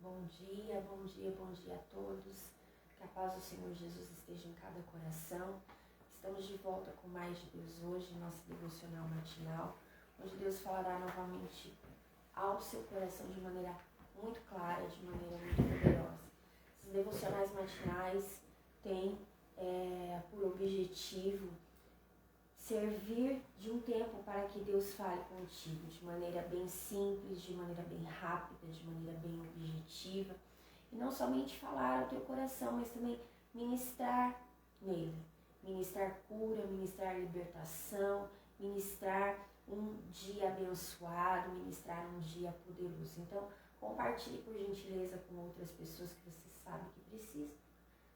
Bom dia, bom dia, bom dia a todos. Que a paz do Senhor Jesus esteja em cada coração. Estamos de volta com mais de Deus hoje, nosso devocional matinal, onde Deus falará novamente ao seu coração de maneira muito clara, de maneira muito poderosa. Esses devocionais matinais têm por objetivo servir de um tempo para que Deus fale contigo de maneira bem simples, de maneira bem rápida, de maneira bem objetiva. E não somente falar ao teu coração, mas também ministrar nele. Ministrar cura, ministrar libertação, ministrar um dia abençoado, ministrar um dia poderoso. Então, compartilhe por gentileza com outras pessoas que você sabe que precisam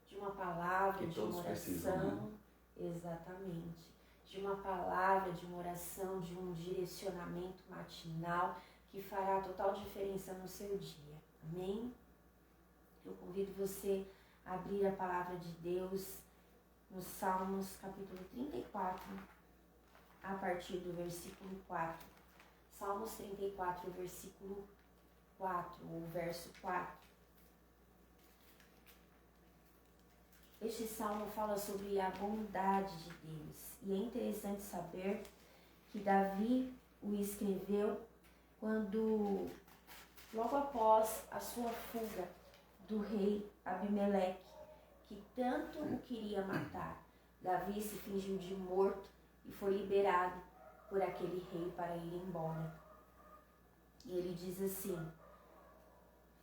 de uma palavra, de uma oração. Precisam, né? Exatamente. De uma palavra, de uma oração, de um direcionamento matinal que fará total diferença no seu dia. Amém? Eu convido você a abrir a palavra de Deus no Salmos capítulo 34, a partir do versículo 4. Salmos 34, versículo 4, ou verso 4. Este salmo fala sobre a bondade de Deus. E é interessante saber que Davi o escreveu quando, logo após a sua fuga do rei Abimeleque, que tanto o queria matar, Davi se fingiu de morto e foi liberado por aquele rei para ir embora. E ele diz assim,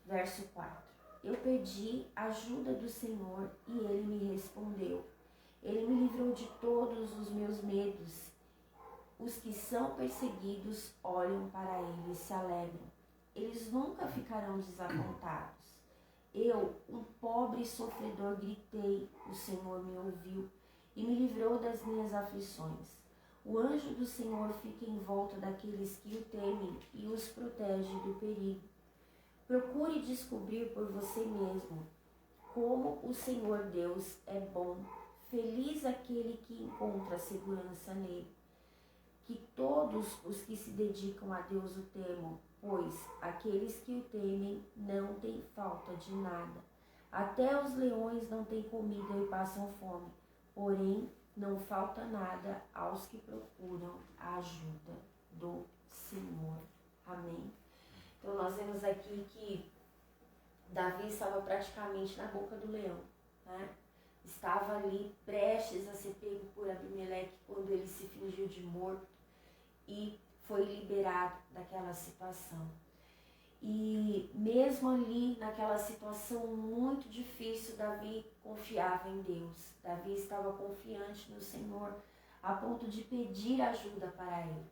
verso 4. Eu pedi ajuda do Senhor e Ele me respondeu. Ele me livrou de todos os meus medos. Os que são perseguidos olham para Ele e se alegram. Eles nunca ficarão desapontados. Eu, um pobre sofredor, gritei, o Senhor me ouviu e me livrou das minhas aflições. O anjo do Senhor fica em volta daqueles que o temem e os protege do perigo. Procure descobrir por você mesmo como o Senhor Deus é bom. Feliz aquele que encontra segurança nele. Que todos os que se dedicam a Deus o temam, pois aqueles que o temem não têm falta de nada. Até os leões não têm comida e passam fome, porém não falta nada aos que procuram a ajuda do Senhor. Amém? Então nós vemos aqui que Davi estava praticamente na boca do leão, né? Estava ali prestes a ser pego por Abimeleque quando ele se fingiu de morto e foi liberado daquela situação. E mesmo ali naquela situação muito difícil, Davi confiava em Deus. Davi estava confiante no Senhor a ponto de pedir ajuda para ele.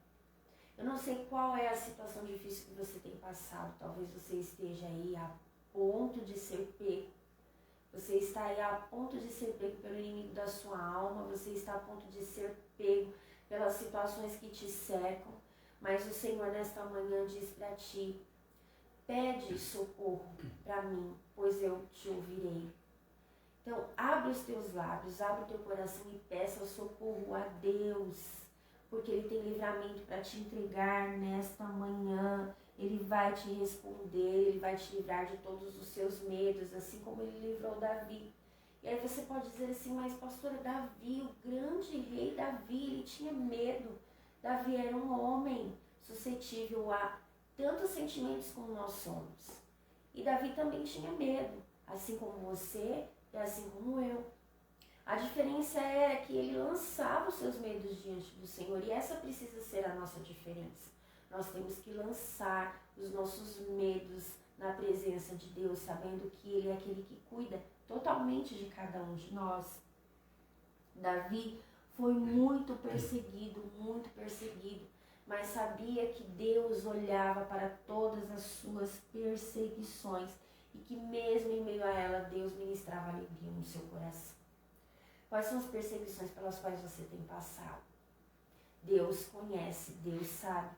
Eu não sei qual é a situação difícil que você tem passado. Talvez você esteja aí a ponto de ser pego. Você está aí a ponto de ser pego pelo inimigo da sua alma. Você está a ponto de ser pego pelas situações que te cercam. Mas o Senhor nesta manhã diz para ti, pede socorro para mim, pois eu te ouvirei. Então abre os teus lábios, abre o teu coração e peça socorro a Deus. Porque Ele tem livramento para te entregar nesta manhã. Ele vai te responder, Ele vai te livrar de todos os seus medos, assim como Ele livrou Davi. E aí você pode dizer assim, mas pastora, Davi, o grande rei Davi, ele tinha medo. Davi era um homem suscetível a tantos sentimentos como nós somos. E Davi também tinha medo, assim como você e assim como eu. A diferença era que ele lançava os seus medos diante do Senhor e essa precisa ser a nossa diferença. Nós temos que lançar os nossos medos na presença de Deus, sabendo que Ele é aquele que cuida totalmente de cada um de nós. Davi foi muito perseguido, mas sabia que Deus olhava para todas as suas perseguições e que mesmo em meio a ela, Deus ministrava alegria no seu coração. Quais são as perseguições pelas quais você tem passado? Deus conhece, Deus sabe.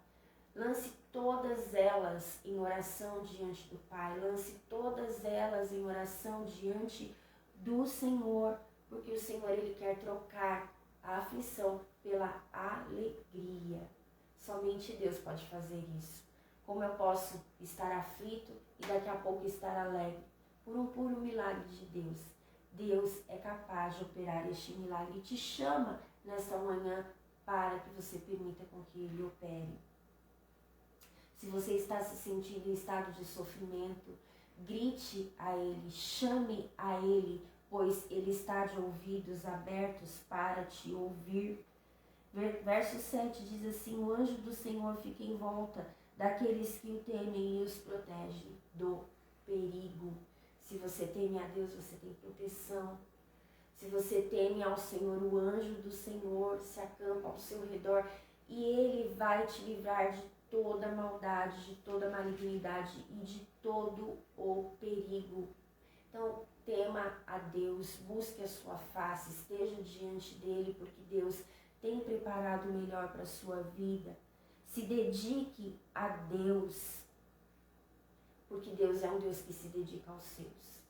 Lance todas elas em oração diante do Pai. Lance todas elas em oração diante do Senhor. Porque o Senhor, Ele quer trocar a aflição pela alegria. Somente Deus pode fazer isso. Como eu posso estar aflito e daqui a pouco estar alegre? Por um puro milagre de Deus. Deus é capaz de operar este milagre e te chama nesta manhã para que você permita com que Ele opere. Se você está se sentindo em estado de sofrimento, grite a Ele, chame a Ele, pois Ele está de ouvidos abertos para te ouvir. Verso 7 diz assim: o anjo do Senhor fica em volta daqueles que o temem e os protege do perigo. Se você teme a Deus, você tem proteção. Se você teme ao Senhor, o anjo do Senhor se acampa ao seu redor e Ele vai te livrar de toda maldade, de toda malignidade e de todo o perigo. Então, tema a Deus, busque a sua face, esteja diante dEle, porque Deus tem preparado o melhor para a sua vida. Se dedique a Deus, porque Deus é um Deus que se dedica aos seus.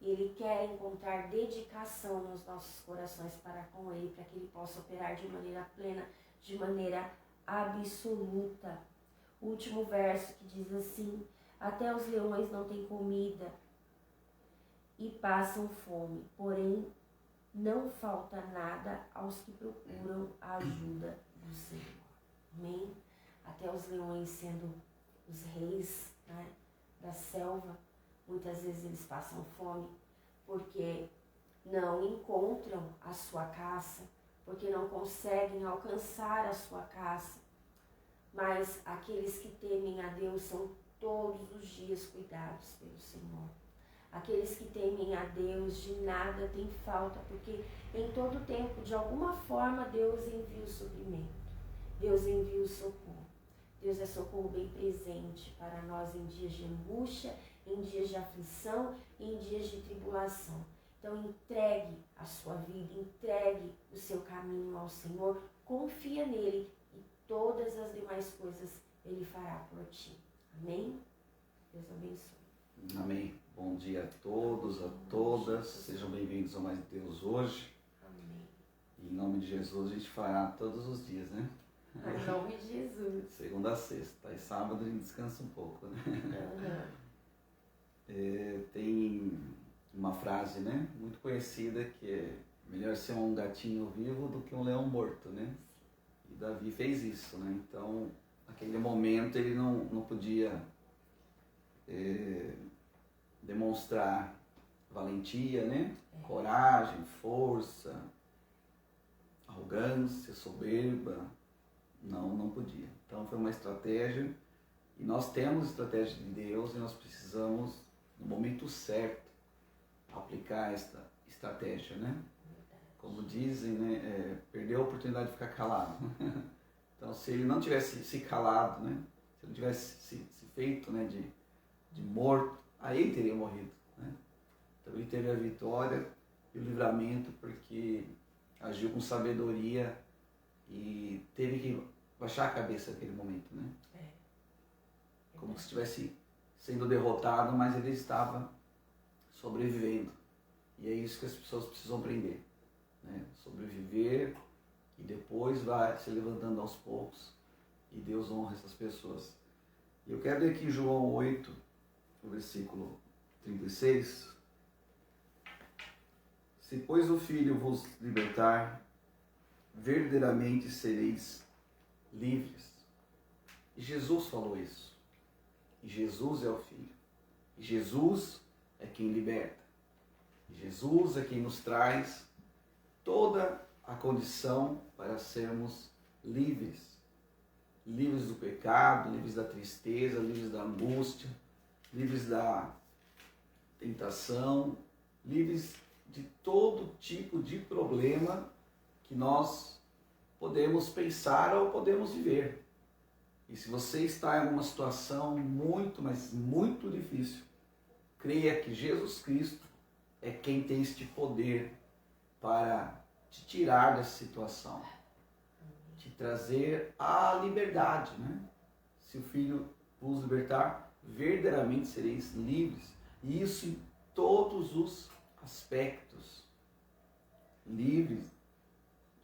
E Ele quer encontrar dedicação nos nossos corações para com Ele, para que Ele possa operar de maneira plena, de maneira absoluta. O último verso que diz assim: até os leões não têm comida e passam fome, porém não falta nada aos que procuram a ajuda do Senhor. Amém? Até os leões, sendo os reis, né, da selva, muitas vezes eles passam fome porque não encontram a sua caça, porque não conseguem alcançar a sua caça. Mas aqueles que temem a Deus são todos os dias cuidados pelo Senhor. Aqueles que temem a Deus, de nada tem falta, porque em todo tempo, de alguma forma, Deus envia o suprimento. Deus envia o socorro. Deus é socorro bem presente para nós em dias de angústia, em dias de aflição e em dias de tribulação. Então entregue a sua vida, entregue o seu caminho ao Senhor, confia nele e todas as demais coisas Ele fará por ti. Amém? Deus abençoe. Amém. Bom dia a todos, a todas. Sejam bem-vindos ao Mais de Deus hoje. Amém. E em nome de Jesus a gente fará todos os dias, né? Em nome de Jesus. Segunda a sexta. E sábado a gente descansa um pouco, né? Tem uma frase, né, muito conhecida que é: melhor ser um gatinho vivo do que um leão morto, né? E Davi fez isso, né? Então, naquele momento ele não podia demonstrar valentia, né? Coragem, força, arrogância, soberba. Não podia. Então foi uma estratégia, e nós temos estratégia de Deus e nós precisamos, no momento certo, aplicar esta estratégia, né? Como dizem, né? Perdeu a oportunidade de ficar calado. Então, se ele não tivesse se calado, né? Se ele não tivesse se feito, né, de morto, aí ele teria morrido, né? Então ele teve a vitória e o livramento porque agiu com sabedoria e teve que baixar a cabeça naquele momento, né? Como se estivesse sendo derrotado, mas ele estava sobrevivendo. E é isso que as pessoas precisam aprender, né? Sobreviver e depois vai se levantando aos poucos e Deus honra essas pessoas. E eu quero ler aqui João 8, o versículo 36. Se pois o Filho vos libertar, verdadeiramente sereis livres. E Jesus falou isso. E Jesus é o Filho. E Jesus é quem liberta. E Jesus é quem nos traz toda a condição para sermos livres. Livres do pecado, livres da tristeza, livres da angústia, livres da tentação, livres de todo tipo de problema que nós podemos pensar ou podemos viver. E se você está em uma situação muito, mas muito difícil, creia que Jesus Cristo é quem tem este poder para te tirar dessa situação, te trazer a liberdade, né? Se o Filho vos libertar, verdadeiramente sereis livres. E isso em todos os aspectos. Livres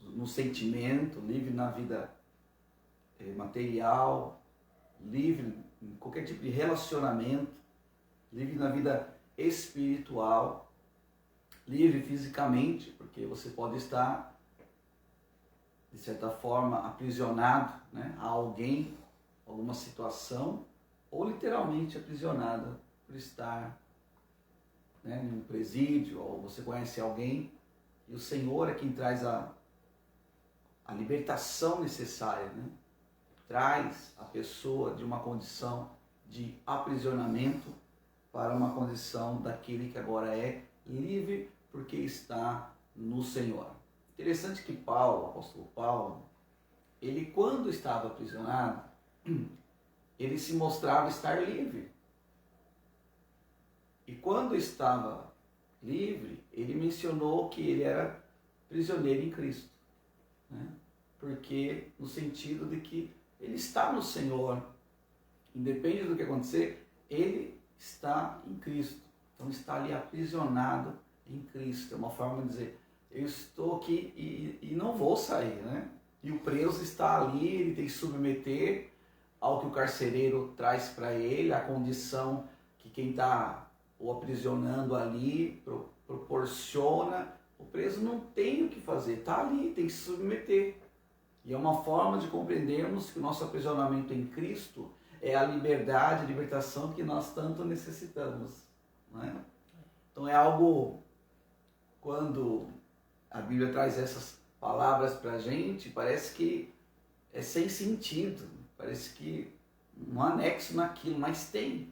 no sentimento, livre na vida material, livre em qualquer tipo de relacionamento, livre na vida espiritual, livre fisicamente, porque você pode estar, de certa forma, aprisionado, né, a alguém, alguma situação, ou literalmente aprisionado por estar, né, em um presídio, ou você conhece alguém, e o Senhor é quem traz a libertação necessária, né? Traz a pessoa de uma condição de aprisionamento para uma condição daquele que agora é livre porque está no Senhor. Interessante que Paulo, o apóstolo Paulo, ele quando estava aprisionado, ele se mostrava estar livre. E quando estava livre, ele mencionou que ele era prisioneiro em Cristo, né? Porque no sentido de que ele está no Senhor, independe do que acontecer, ele está em Cristo. Então está ali aprisionado em Cristo. É uma forma de dizer, eu estou aqui e não vou sair, né? E o preso está ali, ele tem que submeter ao que o carcereiro traz para ele, a condição que quem está o aprisionando ali proporciona. O preso não tem o que fazer, está ali, tem que se submeter. E é uma forma de compreendermos que o nosso aprisionamento em Cristo é a liberdade, a libertação que nós tanto necessitamos, né? Então é algo, quando a Bíblia traz essas palavras para a gente, parece que é sem sentido, parece que não há nexo naquilo, mas tem,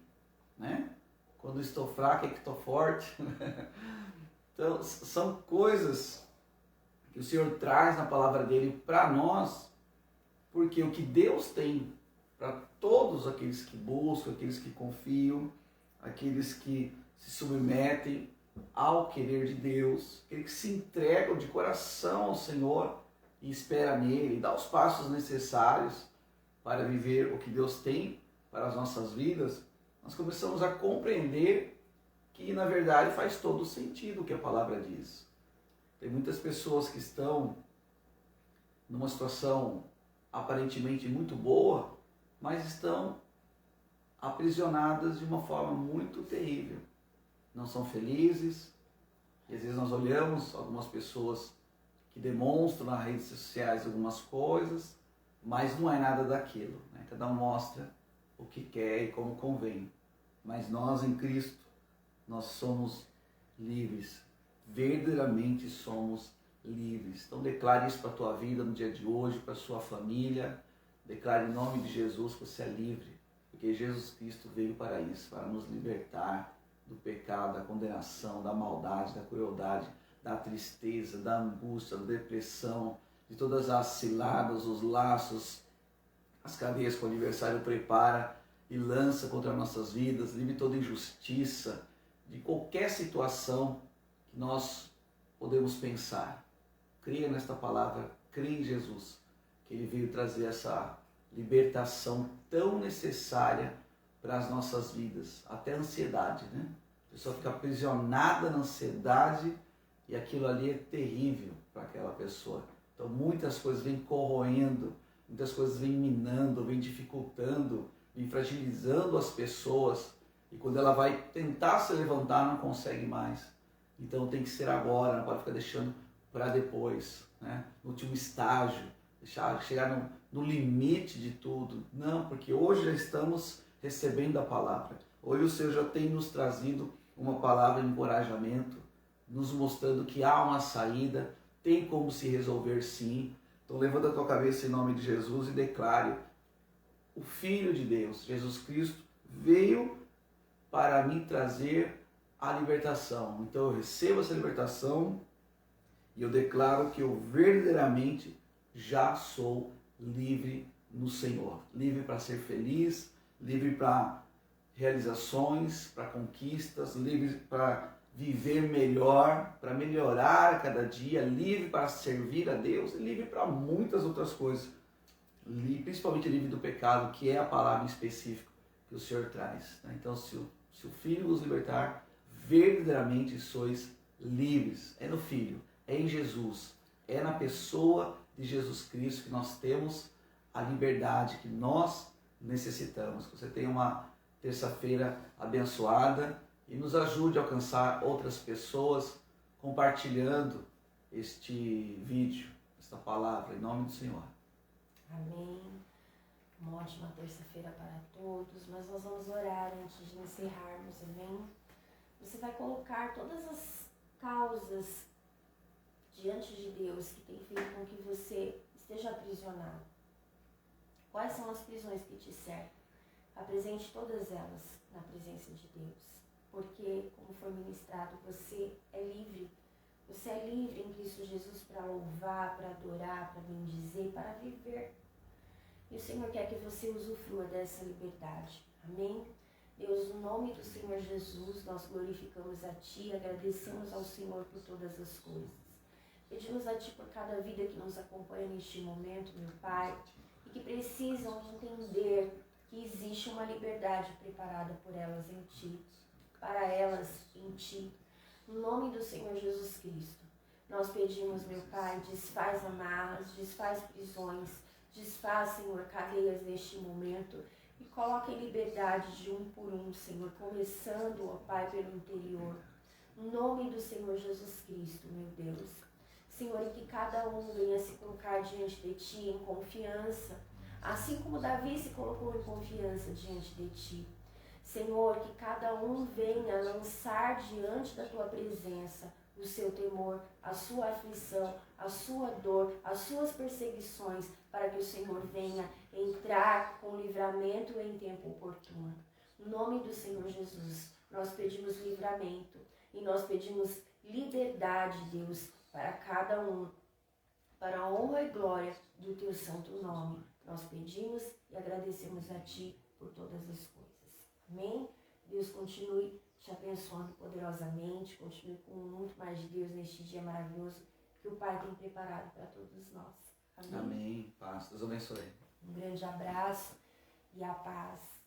né? Quando estou fraco é que estou forte. Então são coisas que o Senhor traz na palavra dele para nós, porque o que Deus tem para todos aqueles que buscam, aqueles que confiam, aqueles que se submetem ao querer de Deus, aqueles que se entregam de coração ao Senhor e espera nele, e dá os passos necessários para viver o que Deus tem para as nossas vidas, nós começamos a compreender que na verdade faz todo sentido o que a palavra diz. Tem muitas pessoas que estão numa situação aparentemente muito boa, mas estão aprisionadas de uma forma muito terrível. Não são felizes, e às vezes nós olhamos algumas pessoas que demonstram nas redes sociais algumas coisas, mas não é nada daquilo, né? Cada um mostra o que quer e como convém. Mas nós em Cristo, nós somos livres. Verdadeiramente somos livres. Então declare isso para a tua vida no dia de hoje, para a sua família. Declare em nome de Jesus que você é livre, porque Jesus Cristo veio para isso, para nos libertar do pecado, da condenação, da maldade, da crueldade, da tristeza, da angústia, da depressão, de todas as ciladas, os laços, as cadeias que o adversário prepara e lança contra nossas vidas, livre toda injustiça, de qualquer situação que nós podemos pensar. Creia nesta palavra, creia em Jesus, que Ele veio trazer essa libertação tão necessária para as nossas vidas, até a ansiedade, né? A pessoa fica aprisionada na ansiedade e aquilo ali é terrível para aquela pessoa. Então muitas coisas vêm corroendo, muitas coisas vêm minando, vêm dificultando, vêm fragilizando as pessoas, e quando ela vai tentar se levantar não consegue mais. Então tem que ser agora, não pode ficar deixando para depois, né? No último estágio, deixar chegar no limite de tudo. Não, porque hoje já estamos recebendo a palavra. Hoje o Senhor já tem nos trazido uma palavra de encorajamento, nos mostrando que há uma saída, tem como se resolver sim. Então levanta a tua cabeça em nome de Jesus e declare: o Filho de Deus, Jesus Cristo, veio para me trazer a libertação. Então eu recebo essa libertação e eu declaro que eu verdadeiramente já sou livre no Senhor. Livre para ser feliz, livre para realizações, para conquistas, livre para viver melhor, para melhorar cada dia, livre para servir a Deus e livre para muitas outras coisas. Principalmente livre do pecado, que é a palavra específica que o Senhor traz. Então, se o Filho vos libertar, verdadeiramente sois livres. É no Filho, é em Jesus, é na pessoa de Jesus Cristo que nós temos a liberdade, que nós necessitamos. Que você tenha uma terça-feira abençoada e nos ajude a alcançar outras pessoas compartilhando este vídeo, esta palavra, em nome do Senhor. Amém. Uma ótima terça-feira para todos, mas nós vamos orar antes de encerrarmos, amém? Você vai colocar todas as causas diante de Deus que tem feito com que você esteja aprisionado. Quais são as prisões que te cercam? Apresente todas elas na presença de Deus, porque, como foi ministrado, você é livre. Você é livre em Cristo Jesus para louvar, para adorar, para bendizer, para viver. E o Senhor quer que você usufrua dessa liberdade. Amém? Deus, no nome do Senhor Jesus, nós glorificamos a Ti, agradecemos ao Senhor por todas as coisas. Pedimos a Ti por cada vida que nos acompanha neste momento, meu Pai, e que precisam entender que existe uma liberdade preparada por elas em Ti, para elas em Ti. No nome do Senhor Jesus Cristo, nós pedimos, meu Pai, desfaz amarras, desfaz prisões, desfaz, Senhor, cadeias neste momento e coloca em liberdade de um por um, Senhor, começando, ó Pai, pelo interior. No nome do Senhor Jesus Cristo, meu Deus. Senhor, e que cada um venha se colocar diante de Ti em confiança, assim como Davi se colocou em confiança diante de Ti. Senhor, que cada um venha lançar diante da Tua presença o seu temor, a sua aflição, a sua dor, as suas perseguições, para que o Senhor venha entrar com livramento em tempo oportuno. No nome do Senhor Jesus, nós pedimos livramento e nós pedimos liberdade, Deus, para cada um, para a honra e glória do Teu santo nome. Nós pedimos e agradecemos a Ti por todas as coisas. Amém? Deus continue te abençoando poderosamente, continue com muito mais de Deus neste dia maravilhoso que o Pai tem preparado para todos nós. Amém? Amém. Paz. Deus abençoe. Um grande abraço e a paz.